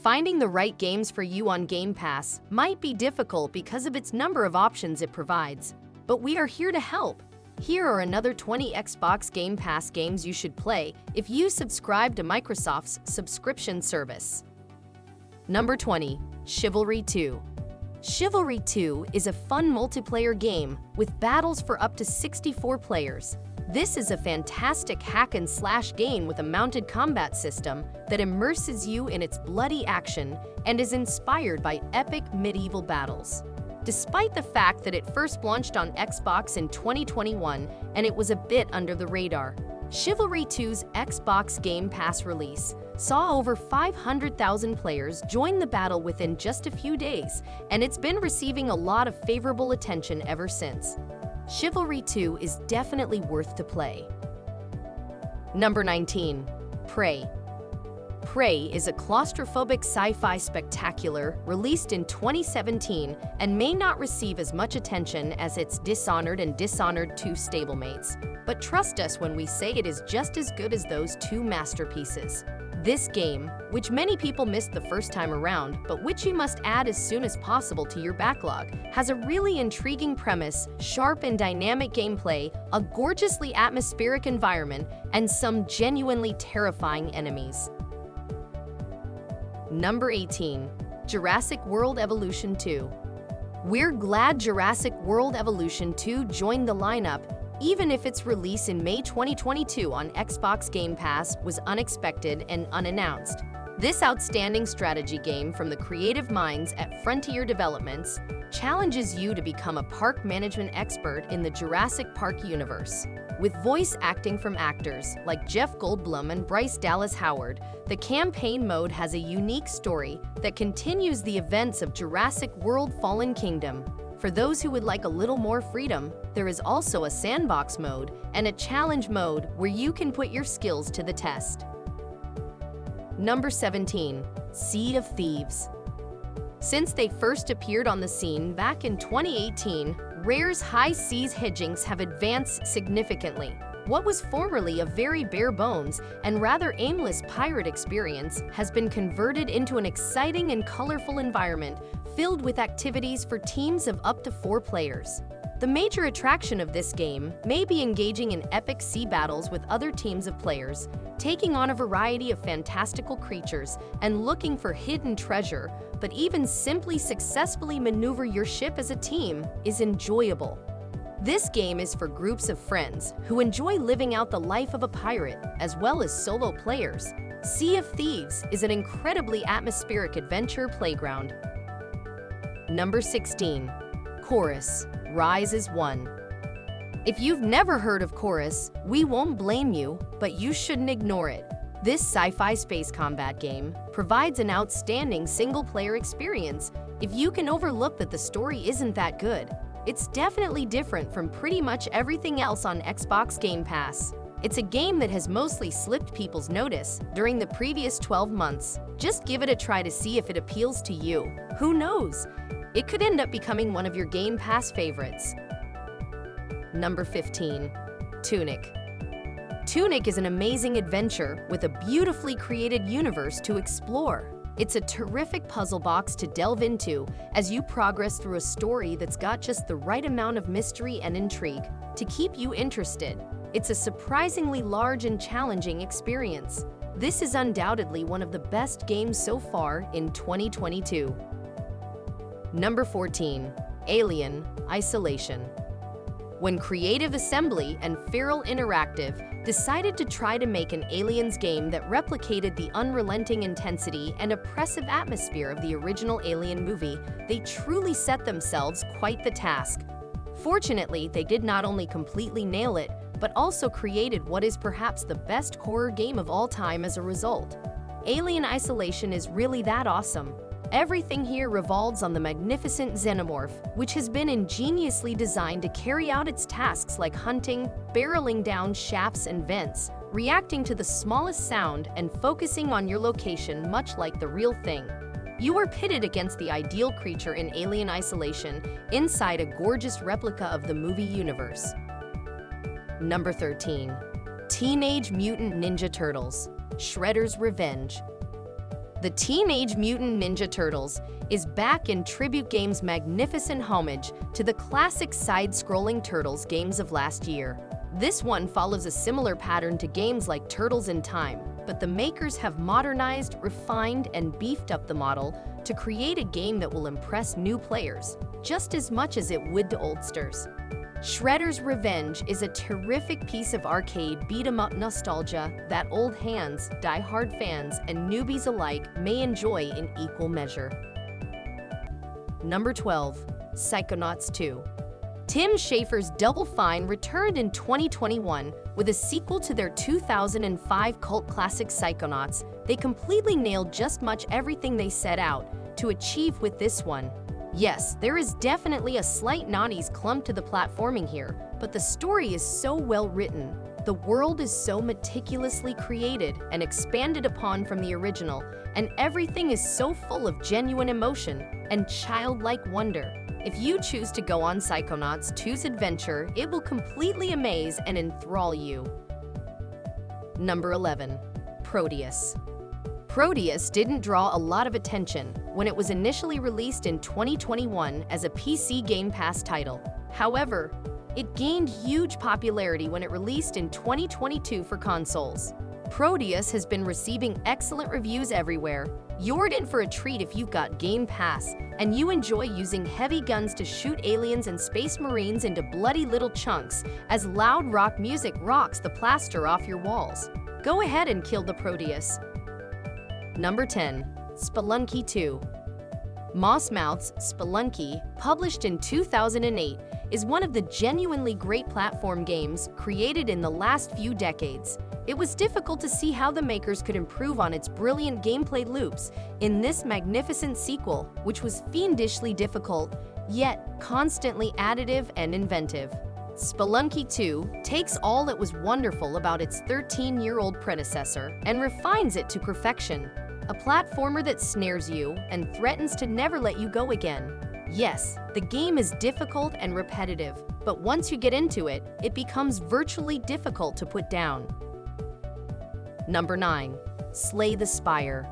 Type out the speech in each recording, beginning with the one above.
Finding the right games for you on Game Pass might be difficult because of its number of options it provides, but we are here to help. Here are another 20 Xbox Game Pass games you should play if you subscribe to Microsoft's subscription service. Number 20. Chivalry 2. Chivalry 2 is a fun multiplayer game with battles for up to 64 players. This is a fantastic hack-and-slash game with a mounted combat system that immerses you in its bloody action and is inspired by epic medieval battles. Despite the fact that it first launched on Xbox in 2021 and it was a bit under the radar, Chivalry 2's Xbox Game Pass release saw over 500,000 players join the battle within just a few days, and it's been receiving a lot of favorable attention ever since. Chivalry 2 is definitely worth to play. Number 19. Prey. Prey is a claustrophobic sci-fi spectacular released in 2017 and may not receive as much attention as its Dishonored and Dishonored 2 stablemates, but trust us when we say it is just as good as those two masterpieces. This game, which many people missed the first time around, but which you must add as soon as possible to your backlog, has a really intriguing premise, sharp and dynamic gameplay, a gorgeously atmospheric environment, and some genuinely terrifying enemies. Number 18. Jurassic World Evolution 2. We're glad Jurassic World Evolution 2 joined the lineup, even if its release in May 2022 on Xbox Game Pass was unexpected and unannounced. This outstanding strategy game from the creative minds at Frontier Developments challenges you to become a park management expert in the Jurassic Park universe. With voice acting from actors like Jeff Goldblum and Bryce Dallas Howard, the campaign mode has a unique story that continues the events of Jurassic World Fallen Kingdom. For those who would like a little more freedom, there is also a sandbox mode and a challenge mode where you can put your skills to the test. Number 17. Seed of Thieves. Since they first appeared on the scene back in 2018, Rare's high seas hijinks have advanced significantly. What was formerly a very bare-bones and rather aimless pirate experience has been converted into an exciting and colorful environment filled with activities for teams of up to 4 players. The major attraction of this game may be engaging in epic sea battles with other teams of players, taking on a variety of fantastical creatures and looking for hidden treasure, but even simply successfully maneuver your ship as a team is enjoyable. This game is for groups of friends who enjoy living out the life of a pirate, as well as solo players. Sea of Thieves is an incredibly atmospheric adventure playground. Number 16. Chorus. Rise as One. If you've never heard of Chorus, we won't blame you, but you shouldn't ignore it. This sci-fi space combat game provides an outstanding single-player experience if you can overlook that the story isn't that good. It's definitely different from pretty much everything else on Xbox Game Pass. It's a game that has mostly slipped people's notice during the previous 12 months. Just give it a try to see if it appeals to you. Who knows? It could end up becoming one of your Game Pass favorites. Number 15. Tunic. Tunic is an amazing adventure with a beautifully created universe to explore. It's a terrific puzzle box to delve into as you progress through a story that's got just the right amount of mystery and intrigue to keep you interested. It's a surprisingly large and challenging experience. This is undoubtedly one of the best games so far in 2022. Number 14. Alien Isolation. When Creative Assembly and Feral Interactive decided to try to make an Aliens game that replicated the unrelenting intensity and oppressive atmosphere of the original Alien movie, they truly set themselves quite the task. Fortunately, they did not only completely nail it, but also created what is perhaps the best horror game of all time as a result. Alien Isolation is really that awesome. Everything here revolves on the magnificent xenomorph, which has been ingeniously designed to carry out its tasks like hunting, barreling down shafts and vents, reacting to the smallest sound, and focusing on your location much like the real thing. You are pitted against the ideal creature in Alien Isolation inside a gorgeous replica of the movie universe. Number 13. Teenage Mutant Ninja Turtles: Shredder's Revenge. The Teenage Mutant Ninja Turtles is back in Tribute Games' magnificent homage to the classic side-scrolling Turtles games of last year. This one follows a similar pattern to games like Turtles in Time, but the makers have modernized, refined, and beefed up the model to create a game that will impress new players just as much as it would to oldsters. Shredder's Revenge is a terrific piece of arcade beat-em-up nostalgia that old hands, die-hard fans, and newbies alike may enjoy in equal measure. Number 12. Psychonauts 2. Tim Schafer's Double Fine returned in 2021 with a sequel to their 2005 cult classic Psychonauts. They completely nailed just much everything they set out to achieve with this one. Yes, there is definitely a slight 90s clump to the platforming here, but the story is so well written, the world is so meticulously created and expanded upon from the original, and everything is so full of genuine emotion and childlike wonder. If you choose to go on Psychonauts 2's adventure, it will completely amaze and enthrall you. Number 11. Proteus. Proteus didn't draw a lot of attention when it was initially released in 2021 as a PC Game Pass title. However, it gained huge popularity when it released in 2022 for consoles. Proteus has been receiving excellent reviews everywhere. You're in for a treat if you've got Game Pass and you enjoy using heavy guns to shoot aliens and space marines into bloody little chunks as loud rock music rocks the plaster off your walls. Go ahead and kill the Proteus. Number 10. Spelunky 2. Mossmouth's Spelunky, published in 2008, is one of the genuinely great platform games created in the last few decades. It was difficult to see how the makers could improve on its brilliant gameplay loops in this magnificent sequel, which was fiendishly difficult, yet constantly additive and inventive. Spelunky 2 takes all that was wonderful about its 13-year-old predecessor and refines it to perfection. A platformer that snares you and threatens to never let you go again. Yes, the game is difficult and repetitive, but once you get into it, it becomes virtually difficult to put down. Number 9. Slay the Spire.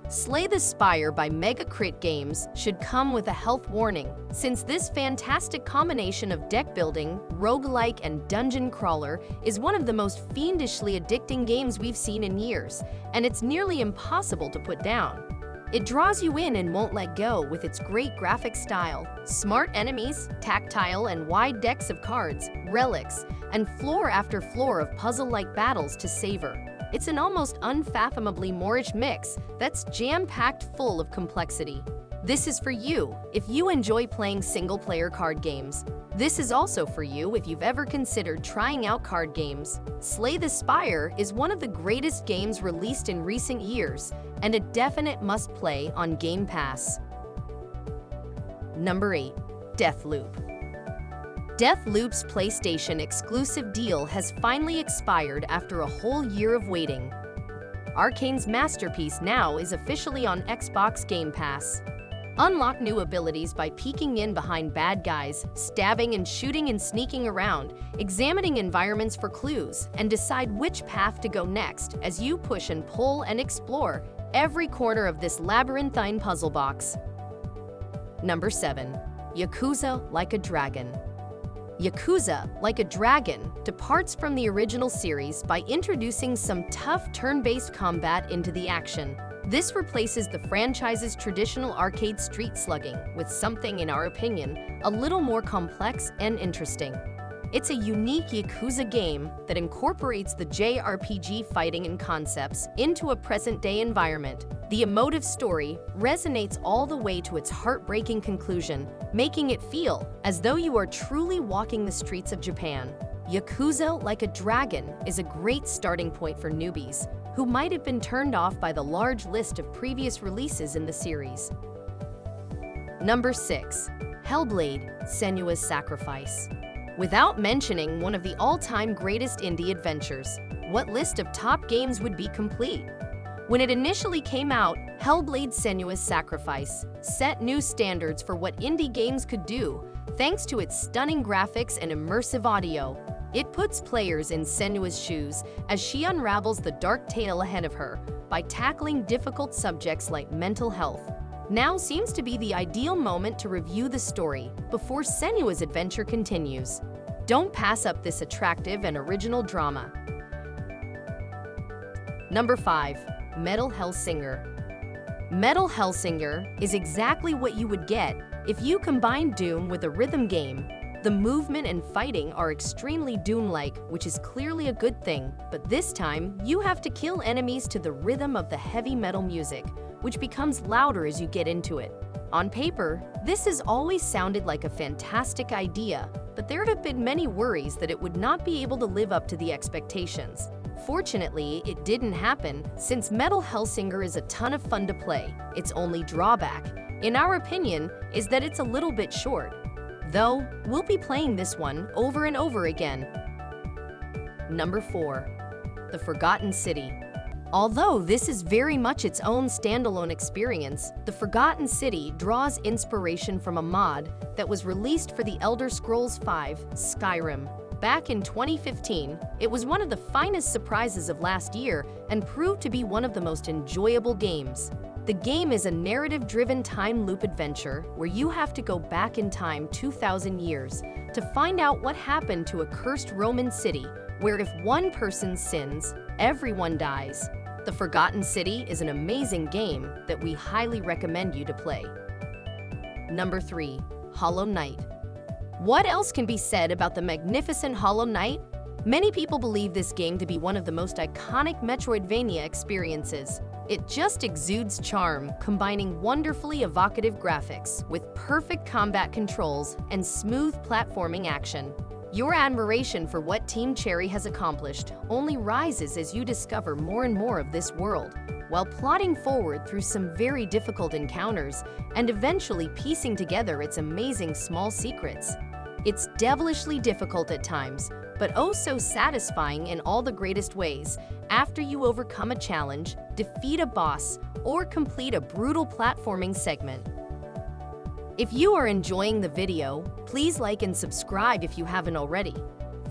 Slay the Spire by Megacrit Games should come with a health warning, since this fantastic combination of deck building, roguelike, and dungeon crawler is one of the most fiendishly addicting games we've seen in years, and it's nearly impossible to put down. It draws you in and won't let go with its great graphic style, smart enemies, tactile and wide decks of cards, relics, and floor after floor of puzzle-like battles to savor. It's an almost unfathomably Moorish mix that's jam-packed full of complexity. This is for you if you enjoy playing single-player card games. This is also for you if you've ever considered trying out card games. Slay the Spire is one of the greatest games released in recent years and a definite must-play on Game Pass. Number 8. Deathloop. Deathloop's PlayStation exclusive deal has finally expired after a whole year of waiting. Arcane's masterpiece now is officially on Xbox Game Pass. Unlock new abilities by peeking in behind bad guys, stabbing and shooting and sneaking around, examining environments for clues, and decide which path to go next as you push and pull and explore every corner of this labyrinthine puzzle box. Number 7. Yakuza Like a Dragon. Yakuza Like a Dragon departs from the original series by introducing some tough turn-based combat into the action. This replaces the franchise's traditional arcade street slugging with something, in our opinion, a little more complex and interesting. It's a unique Yakuza game that incorporates the JRPG fighting and concepts into a present-day environment. The emotive story resonates all the way to its heartbreaking conclusion, making it feel as though you are truly walking the streets of Japan. Yakuza Like a Dragon is a great starting point for newbies who might have been turned off by the large list of previous releases in the series. Number 6. Hellblade: Senua's Sacrifice. Without mentioning one of the all-time greatest indie adventures, what list of top games would be complete? When it initially came out, Hellblade: Senua's Sacrifice set new standards for what indie games could do, thanks to its stunning graphics and immersive audio. It puts players in Senua's shoes as she unravels the dark tale ahead of her by tackling difficult subjects like mental health. Now seems to be the ideal moment to review the story before Senua's adventure continues. Don't pass up this attractive and original drama. Number 5. Metal Hellsinger. Metal Hellsinger is exactly what you would get if you combine Doom with a rhythm game. The movement and fighting are extremely Doom-like, which is clearly a good thing, but this time, you have to kill enemies to the rhythm of the heavy metal music, which becomes louder as you get into it. On paper, this has always sounded like a fantastic idea, but there have been many worries that it would not be able to live up to the expectations. Fortunately, it didn't happen, since Metal Hellsinger is a ton of fun to play. Its only drawback, in our opinion, is that it's a little bit short. Though, we'll be playing this one over and over again. Number 4. The Forgotten City. Although this is very much its own standalone experience, The Forgotten City draws inspiration from a mod that was released for The Elder Scrolls V: Skyrim. Back in 2015, it was one of the finest surprises of last year and proved to be one of the most enjoyable games. The game is a narrative-driven time loop adventure where you have to go back in time 2,000 years to find out what happened to a cursed Roman city where if one person sins, everyone dies. The Forgotten City is an amazing game that we highly recommend you to play. Number 3. Hollow Knight. What else can be said about the magnificent Hollow Knight? Many people believe this game to be one of the most iconic Metroidvania experiences. It just exudes charm, combining wonderfully evocative graphics with perfect combat controls and smooth platforming action. Your admiration for what Team Cherry has accomplished only rises as you discover more and more of this world, while plodding forward through some very difficult encounters and eventually piecing together its amazing small secrets. It's devilishly difficult at times, but oh so satisfying in all the greatest ways after you overcome a challenge, defeat a boss, or complete a brutal platforming segment. If you are enjoying the video, please like and subscribe if you haven't already.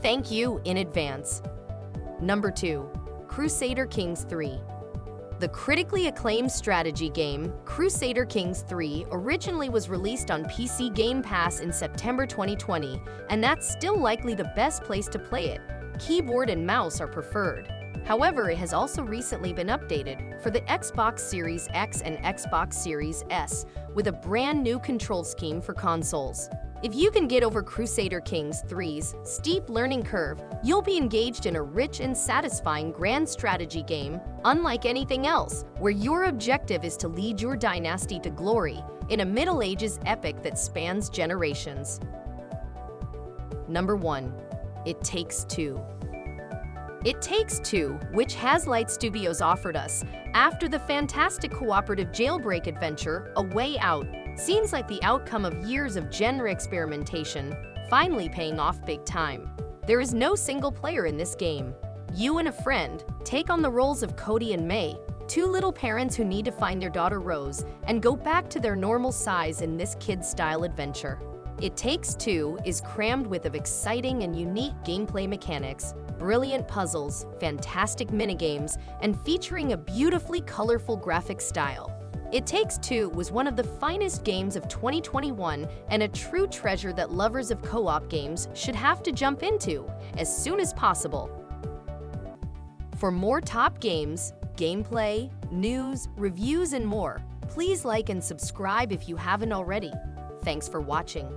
Thank you in advance. Number 2. Crusader Kings 3. The critically acclaimed strategy game, Crusader Kings 3, originally was released on PC Game Pass in September 2020, and that's still likely the best place to play it. Keyboard and mouse are preferred. However, it has also recently been updated for the Xbox Series X and Xbox Series S with a brand new control scheme for consoles. If you can get over Crusader Kings 3's steep learning curve, you'll be engaged in a rich and satisfying grand strategy game, unlike anything else, where your objective is to lead your dynasty to glory in a Middle Ages epic that spans generations. Number 1. It Takes Two. It Takes Two, which Hazlight Studios offered us after the fantastic cooperative jailbreak adventure, A Way Out, seems like the outcome of years of genre experimentation, finally paying off big time. There is no single player in this game. You and a friend take on the roles of Cody and May, two little parents who need to find their daughter Rose and go back to their normal size in this kid-style adventure. It Takes Two is crammed with exciting and unique gameplay mechanics, brilliant puzzles, fantastic minigames, and featuring a beautifully colorful graphic style. It Takes Two was one of the finest games of 2021 and a true treasure that lovers of co-op games should have to jump into as soon as possible. For more top games, gameplay, news, reviews, and more, please like and subscribe if you haven't already. Thanks for watching.